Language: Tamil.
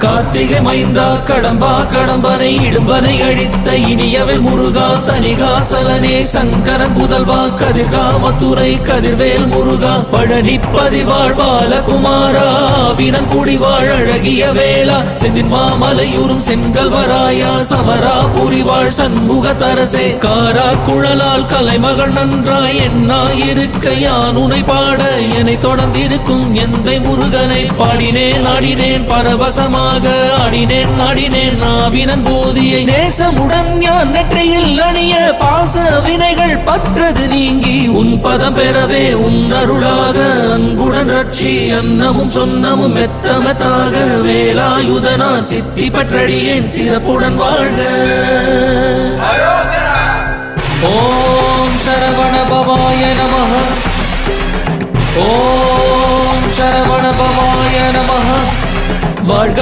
கார்த்திகை மைந்தா கடம்பா கடம்பனை இடும்பனை அழித்த இனியவள் முருகா தனிகாசலனே சங்கரன் புதல்வா கதிர்கா மத்துரை கதிர்வேல் முருகா பழனி பதிவாழ் பாலகுமாரா வினன் குடிவாழ் அழகிய வேளா செந்தின் மாமலையூரும் செங்கல்வராயா சமரா புரிவாழ் சண்முக தரசே காரா குழலால் கலைமகள் நன்றாய் என்னாயிருக்க யான் உனை பாட என்னை தொடர்ந்திருக்கும் எந்தை முருகனை பாடினேன் ஆடினேன் பரவசமாக ஆடினேன் ஆடினேன் நாவினன் போதியை நேசமுடன் ஞான் நெற்றியில் அணிய பாச வினைகள் பற்றது நீங்கி உன் பதம் பெறவே உன் அருளாக அன்புடன் ரட்சி அன்னமும் சொன்னமும் மெத்தமெத்தாக வேலாயுதனா சித்தி பற்றடியேன் சிறப்புடன் வாழ்க. ஓம் சரவண பவாய நமஹ. ஓம் சரவண பவாய நமஹ. வாழ்க